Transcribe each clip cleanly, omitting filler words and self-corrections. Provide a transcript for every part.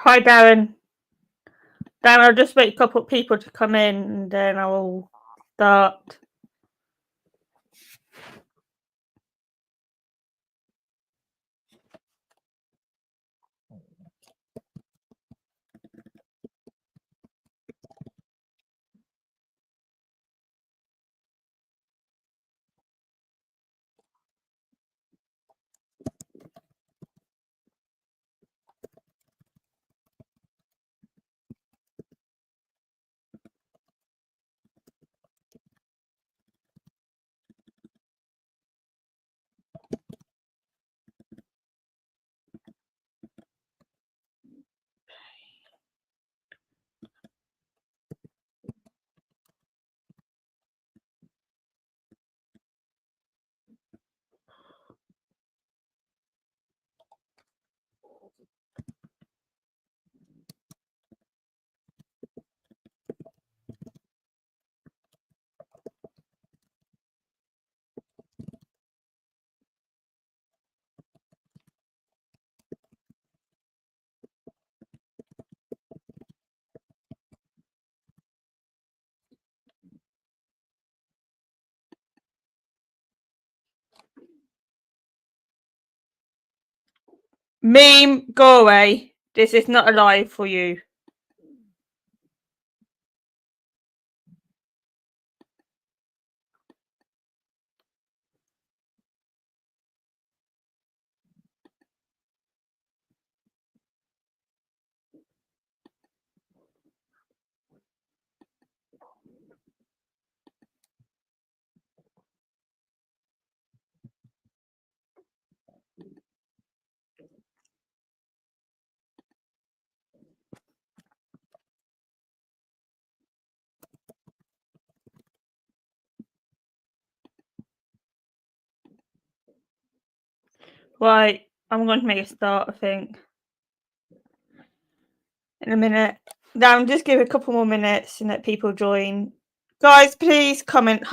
Hi, Darren. Darren, I'll just wait a couple of people to come in and then I will start. Meme, go away. This is not a live for you. Right, I'm going to make a start, I think, in a minute. Now, just give it a couple more minutes and let people join. Guys, please comment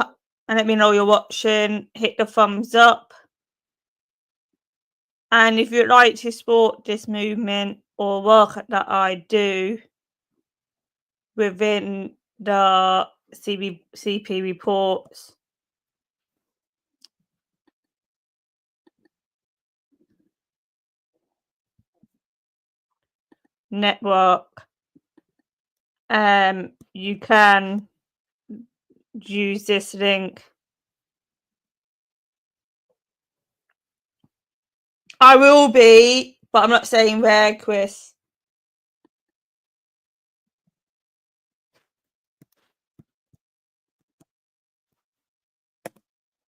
and let me know you're watching. Hit the thumbs up. And if you'd like to support this movement or work that I do within the CP reports, network, you can use this link. I will be, but I'm not saying where, Chris.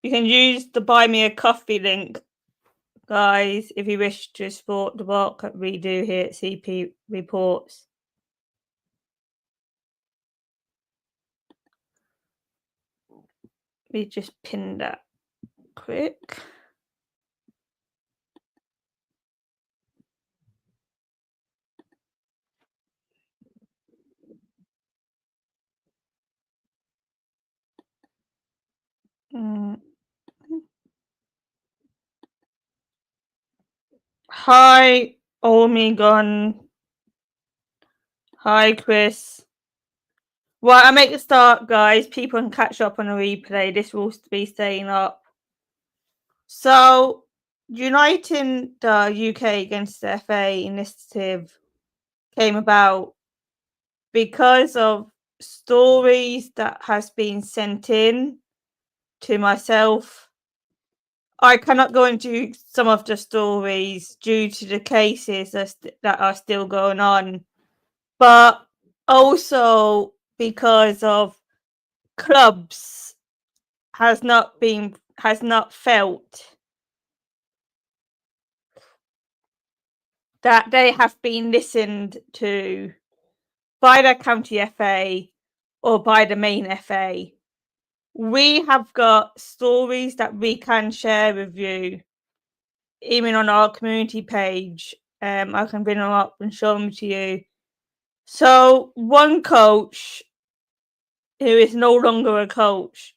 You can use the Buy Me a Coffee link, guys, if you wish to support the work that we do here at CP Reports. Let me just pin that quick. Hi, Omegon. Hi, Chris. Well, I make a start, guys. People can catch up on a replay. This will be staying up. So, uniting the UK against the FA initiative came about because of stories that has been sent in to myself. I cannot go into some of the stories due to the cases that are still going on, but also because of clubs has not felt that they have been listened to by the county FA or by the main FA. we have got stories that we can share with you, even on our community page. I can bring them up and show them to you. So one coach who is no longer a coach,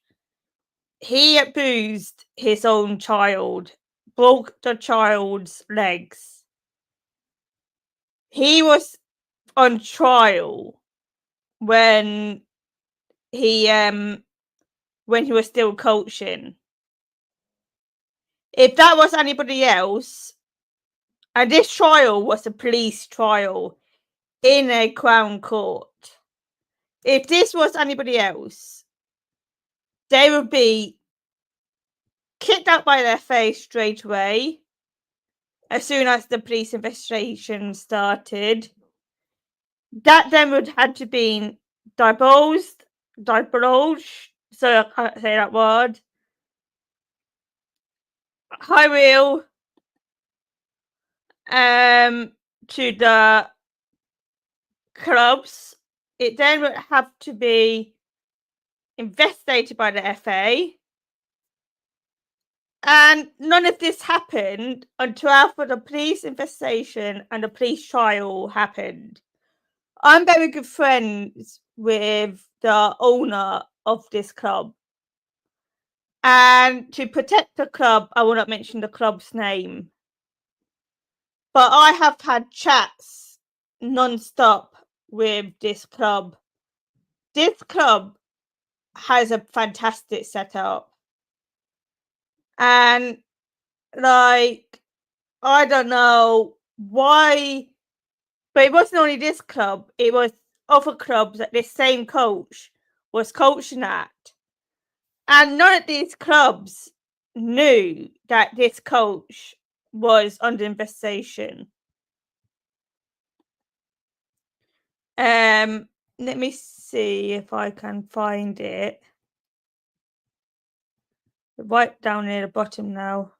he abused his own child, broke the child's legs. He was on trial when he was still coaching. If that was anybody else, and this trial was a police trial in a Crown Court, if this was anybody else, they would be kicked out by their face straight away as soon as the police investigation started. That then would have to be divulged, so I can't say that word. I will to the clubs. It then would have to be investigated by the FA. And none of this happened until after the police investigation and the police trial happened. I'm very good friends with the owner of this club. And to protect the club, I will not mention the club's name. But I have had chats non-stop with this club. This club has a fantastic setup. And like, I don't know why, but it wasn't only this club, it was other clubs that this same coach was coaching at. And none of these clubs knew that this coach was under investigation. Let me see if I can find it. Right down near the bottom now.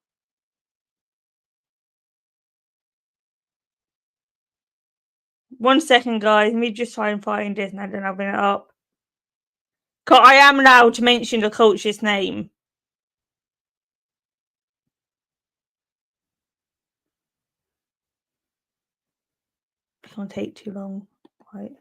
One second, guys. Let me just try and find it, and then I'll bring it up. I am allowed to mention the coach's name. It can't take too long. Right.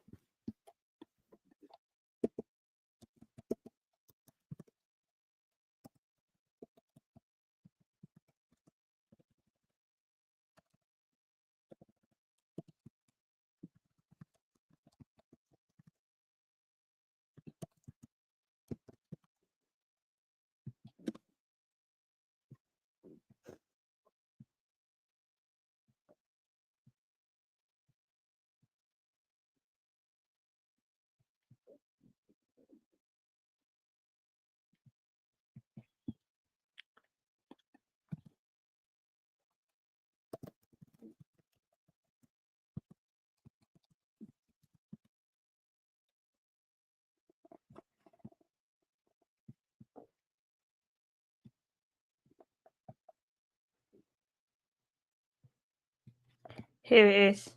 Here it is.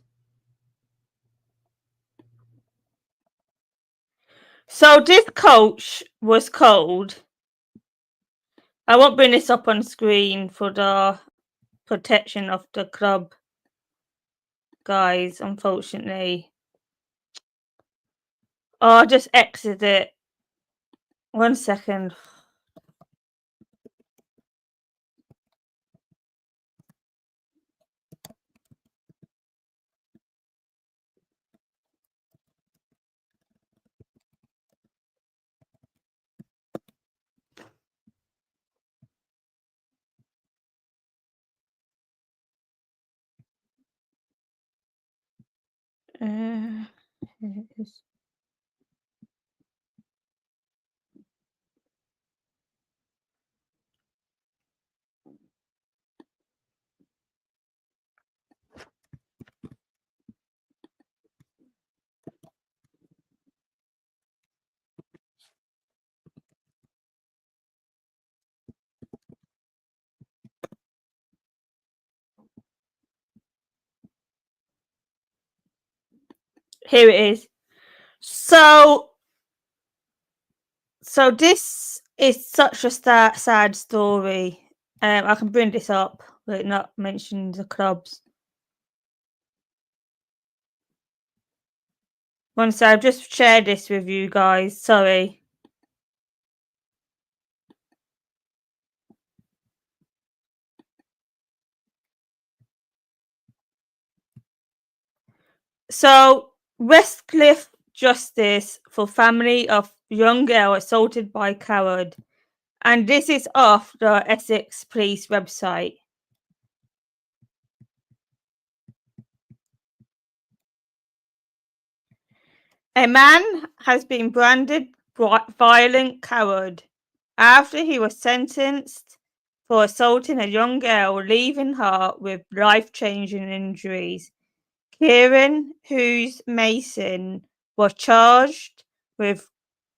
So this coach was called. I won't bring this up on screen for the protection of the club, guys, unfortunately. I'll just exit it. 1 second. Here it is. Here it is. So this It's such a sad story. I can bring this up, but not mention the clubs. One sec, I've just shared this with you guys. Sorry. So, Westcliff Justice for family of young girl assaulted by coward. And this is off the Essex Police website. A man has been branded violent coward after he was sentenced for assaulting a young girl, leaving her with life-changing injuries. Kieran Hughes Mason was charged with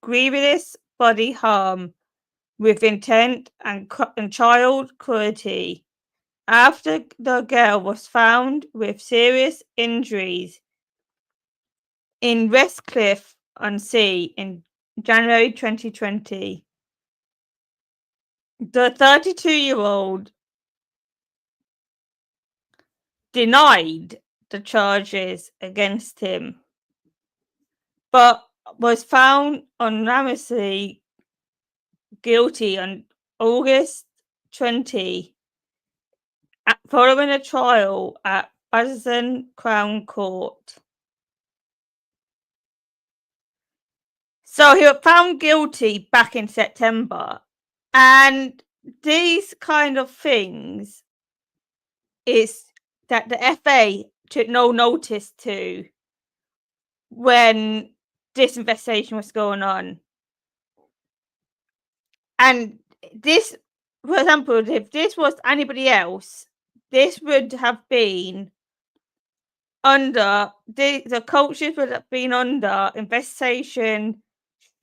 grievous body harm with intent and child cruelty after the girl was found with serious injuries in Westcliff-on-Sea in January 2020. The 32-year-old denied the charges against him, but was found unanimously guilty on August 20 following a trial at Basildon Crown Court. So he was found guilty back in September, and these kind of things is that the FA took no notice to when this investigation was going on. And this, for example, if this was anybody else, this would have been under the coaches would have been under investigation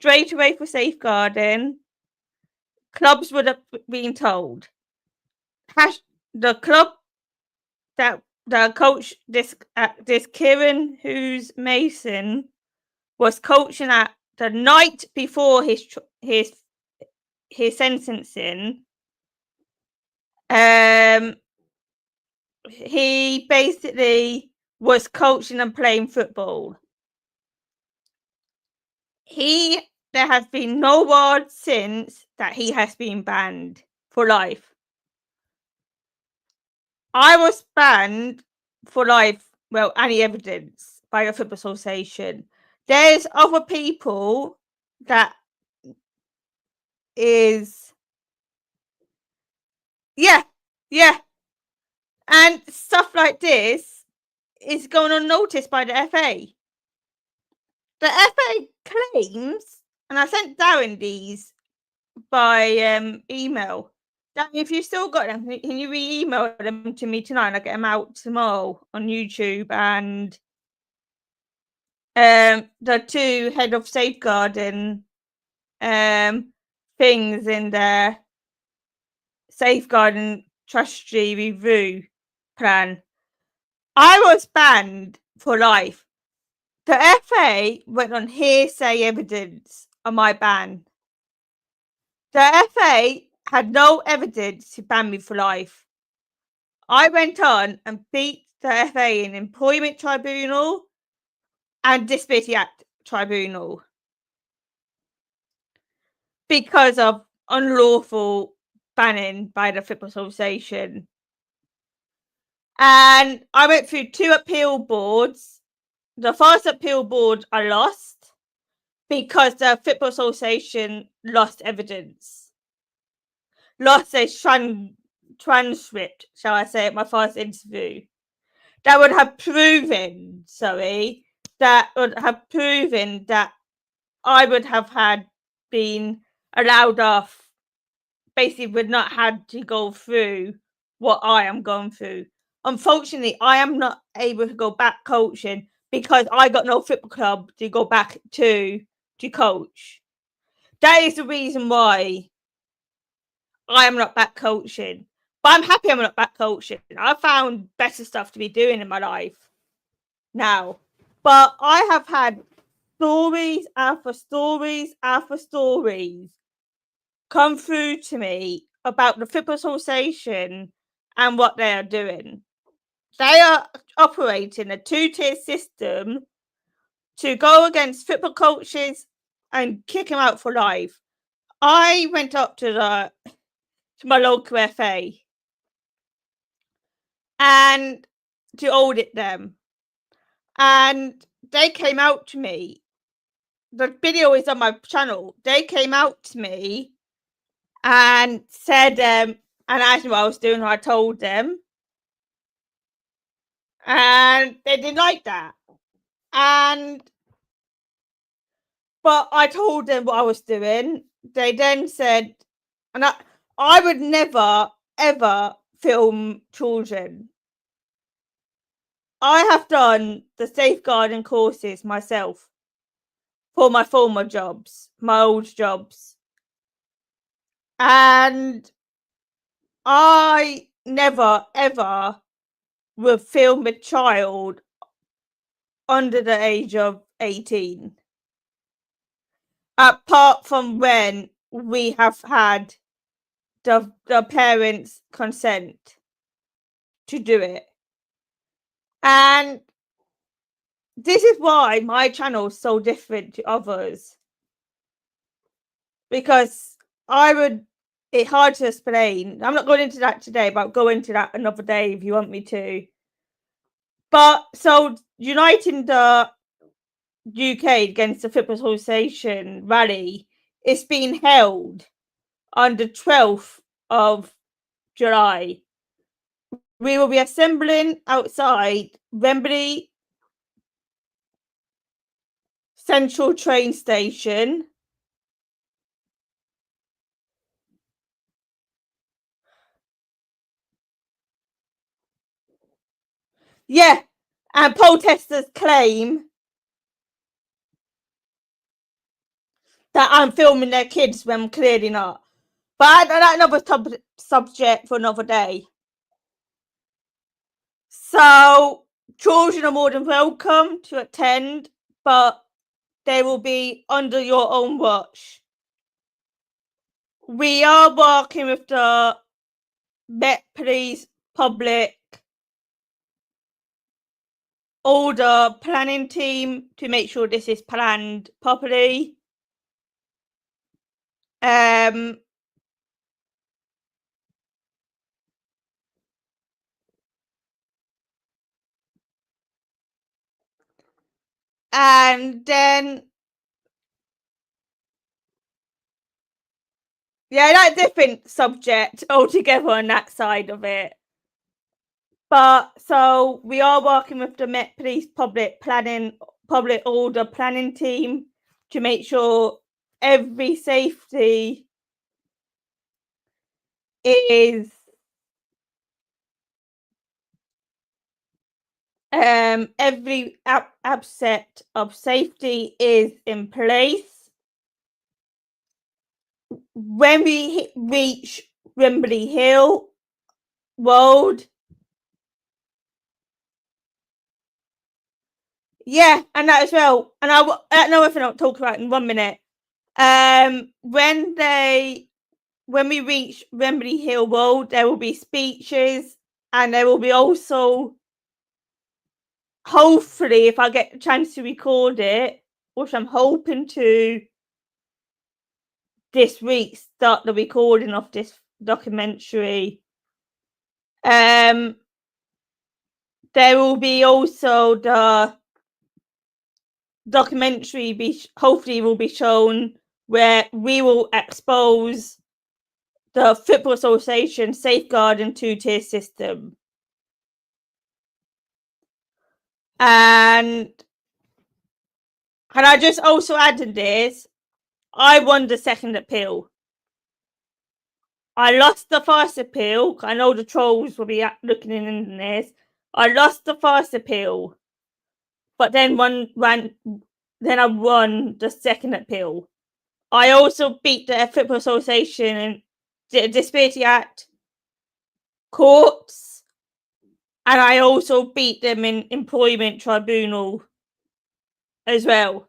straight away for safeguarding. Clubs would have been told. The club that the coach this Kieran Hughes Mason was coaching at the night before his sentencing. He basically was coaching and playing football. There has been no word since that he has been banned for life. I was banned for life, well, any evidence by the Football Association. There's other people that is, yeah, and stuff like this is going unnoticed by the FA. The FA claims, and I sent Darren these by email. Darren, if you've still got them, can you re-email them to me tonight and I'll get them out tomorrow on YouTube? And the two head of safeguarding things in their safeguarding trustee review plan. I was banned for life. The FA went on hearsay evidence on my ban. The FA had no evidence to ban me for life. I went on and beat the FA in Employment Tribunal and Disability Act Tribunal because of unlawful banning by the Football Association. And I went through 2 appeal boards. The first appeal board I lost because the Football Association lost evidence. Lost a transcript, shall I say, at my first interview. That would have proven, that I would have been allowed off, basically would not had to go through what I am going through. Unfortunately, I am not able to go back coaching because I got no football club to go back to coach. That is the reason why I am not back coaching. But I'm happy I'm not back coaching. I found better stuff to be doing in my life now. But I have had stories after stories after stories come through to me about the Football Association and what they are doing. They are operating a two-tier system to go against football coaches and kick them out for life. I went up to my local FA and to audit them, and they came out to me. The video is on my channel. They came out to me and said, and asked me what I was doing. I told them, and they didn't like that. But I told them what I was doing. They then said, and I would never ever film children. I have done the safeguarding courses myself for my former jobs, my old jobs. And I never ever would film a child under the age of 18. Apart from when we have had the parents' consent to do it. And this is why my channel is so different to others. Because it's hard to explain. I'm not going into that today, but I'll go into that another day if you want me to. But so uniting the UK against the Football Association rally is being held on the 12th of July. We will be assembling outside Wembley Central Train Station. Yeah, and protesters claim that I'm filming their kids when I'm clearly not. But that's another subject for another day. So children are more than welcome to attend, but they will be under your own watch. We are working with the Met Police Public Order planning team to make sure this is planned properly. And then that's a different subject altogether on that side of it. But so we are working with the Met Police Public Order planning team to make sure every safety is every aspect of safety is in place. When we reach Wembley Hill Road, yeah, and that as well. And I know if I don't talk about it in 1 minute. When we reach Wembley Hill Road, there will be speeches, and there will be also, hopefully, if I get a chance to record it, which I'm hoping to this week, start the recording of this documentary. There will be also the documentary hopefully will be shown where we will expose the Football Association safeguarding two-tier system. And I just also added this, I won the second appeal. I lost the first appeal. I know the trolls will be looking in this. I lost the first appeal, but then I won the second appeal. I also beat the Football Association and the Disability Act courts, and I also beat them in employment tribunal as well.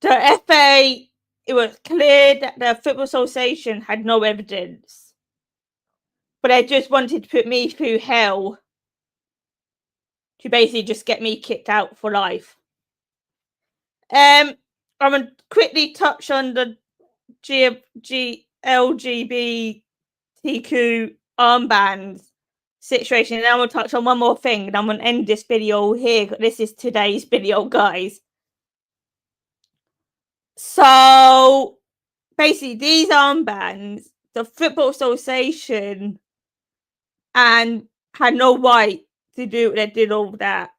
The FA it was clear that the Football Association had no evidence, but they just wanted to put me through hell to basically just get me kicked out for life. I'm gonna quickly touch on the LGBTQ armbands situation, and then I'm gonna touch on one more thing, and I'm gonna end this video here. This is today's video, guys. So basically, these armbands, the Football Association and had no right to do what they did all that.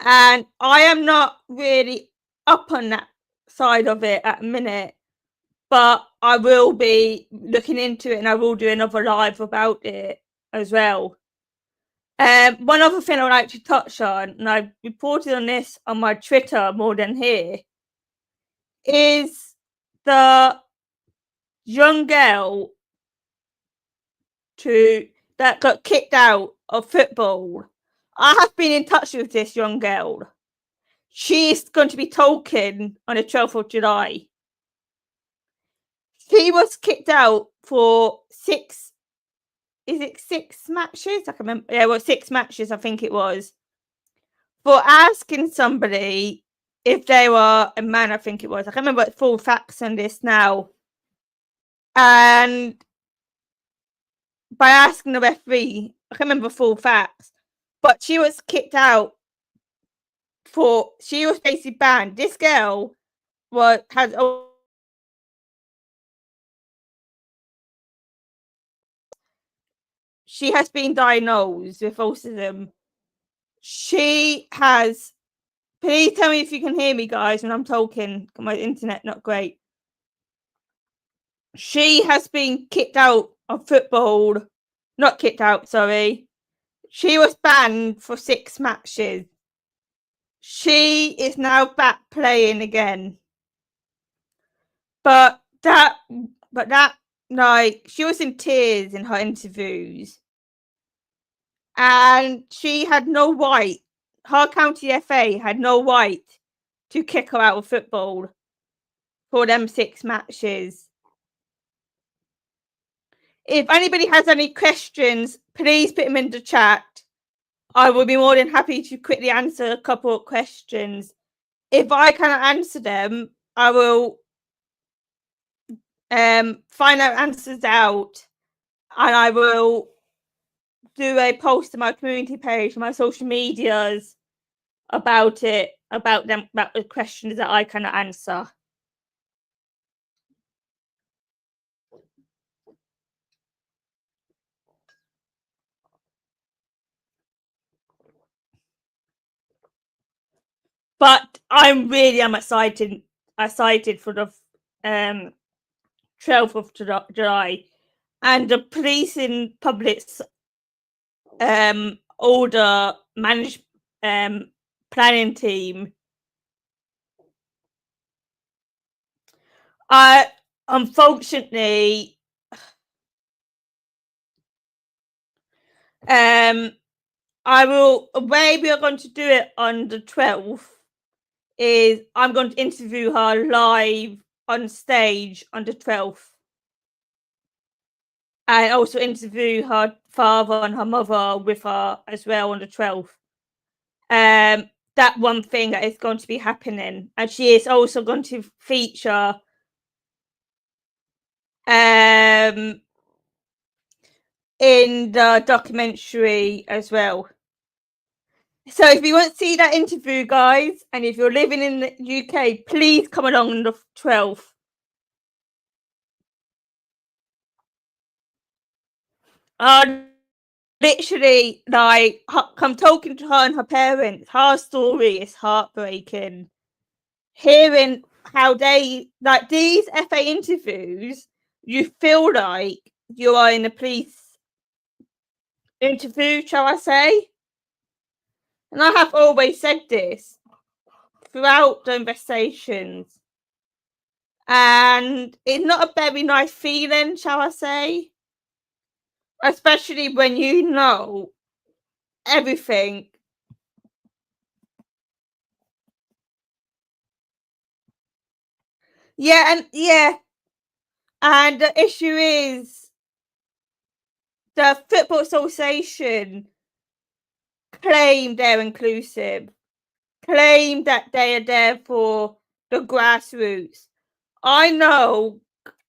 And I am not really up on that side of it at the minute, but I will be looking into it, and I will do another live about it as well. One other thing I'd like to touch on, and I reported on this on my Twitter more than here, is the young girl that got kicked out of football. I have been in touch with this young girl. She is going to be talking on the 12th of July. She was kicked out for 6 matches? I can remember. Yeah, well, 6 matches, I think it was. For asking somebody if they were a man, I think it was. I can't remember full facts on this now. And by asking the referee, I can't remember full facts, but she was kicked out she was basically banned. This girl she has been diagnosed with autism. She has, please tell me if you can hear me, guys, when I'm talking. My internet not great. She has been kicked out of football. Not kicked out, sorry. She was banned for 6 matches. She is now back playing again. But that like, she was in tears in her interviews. And she had no right, her county FA had no right to kick her out of football for them 6 matches. If anybody has any questions, please put them in the chat. I will be more than happy to quickly answer a couple of questions. If I cannot answer them, I will find out answers out, and I will do a post on my community page, my social medias about the questions that I cannot answer. But I'm excited for the 12th of July, and the police and public order planning team. Unfortunately, the way we are going to do it on the 12th is I'm going to interview her live on stage on the 12th. And also interview her father and her mother with her as well on the 12th. That one thing that is going to be happening. And she is also going to feature in the documentary as well. So if you want to see that interview, guys, and if you're living in the UK, please come along on the 12th. Literally, like, I'm talking to her and her parents. Her story is heartbreaking. Hearing how they, like, these FA interviews, you feel like you are in a police interview, shall I say? And I have always said this throughout the investigations. And it's not a very nice feeling, shall I say? Especially when you know everything. Yeah, and the issue is the Football Association claim they're inclusive, claim that they are there for the grassroots. I know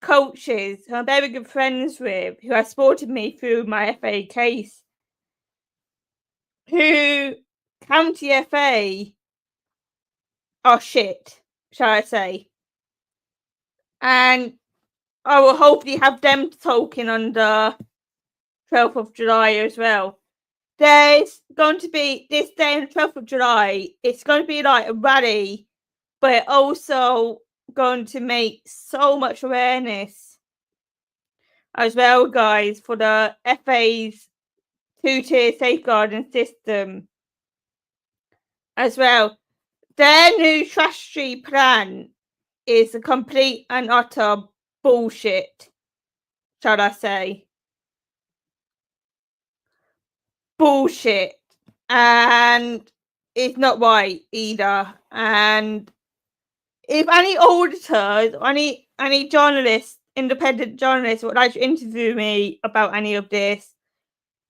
coaches who I'm very good friends with who have supported me through my FA case, who county FA are shit, shall I say. And I will hopefully have them talking on the 12th of July as well. There's going to be this day on the 12th of July, it's going to be like a rally, but also going to make so much awareness as well, guys, for the FA's two-tier safeguarding system as well. Their new strategy plan is a complete and utter bullshit, shall I say. Bullshit. And it's not right either. And if any auditors or any journalists, independent journalists would like to interview me about any of this,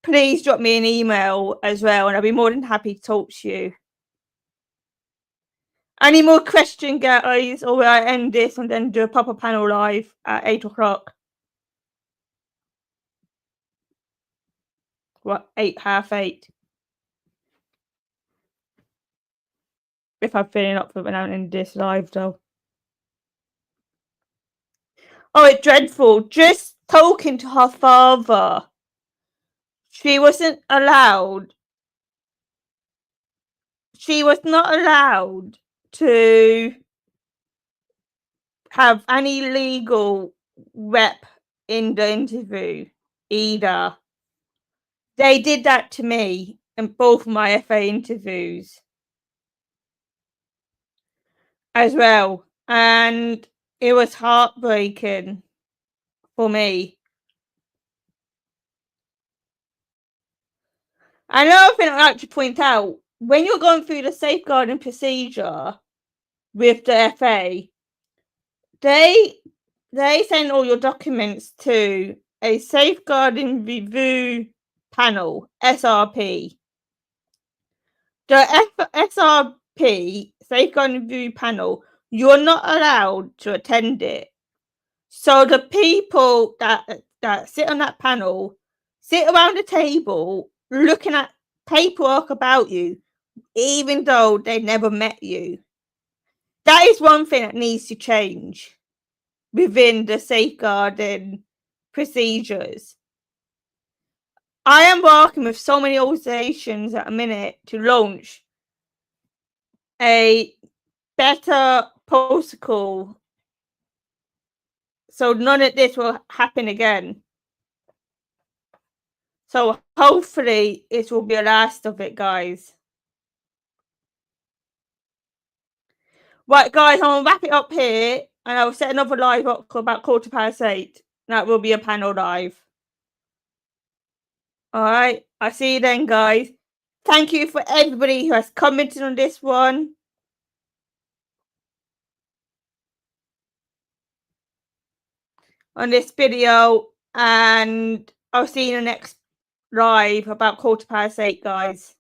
please drop me an email as well, and I'll be more than happy to talk to you. Any more question, guys, or will I end this and then do a proper panel live at 8 o'clock? What, 8, half 8? If I'm feeling up for announcing this live, though. Oh, it's dreadful. Just talking to her father. She wasn't allowed. She was not allowed to have any legal rep in the interview either. They did that to me in both my FA interviews as well, and it was heartbreaking for me. Another thing I'd like to point out, when you're going through the safeguarding procedure with the FA, they send all your documents to a safeguarding review panel, SRP. The SRP, safeguarding review panel, you're not allowed to attend it. So the people that sit on that panel sit around the table looking at paperwork about you, even though they never met you. That is one thing that needs to change within the safeguarding procedures. I am working with so many organisations at a minute to launch a better protocol so none of this will happen again. So hopefully it will be the last of it, guys. Right, guys, I'm going to wrap it up here, and I'll set another live up about 8:15. That will be a panel live. Alright, I'll see you then, guys. Thank you for everybody who has commented on this one. On this video, and I'll see you in the next live about 8:15, guys.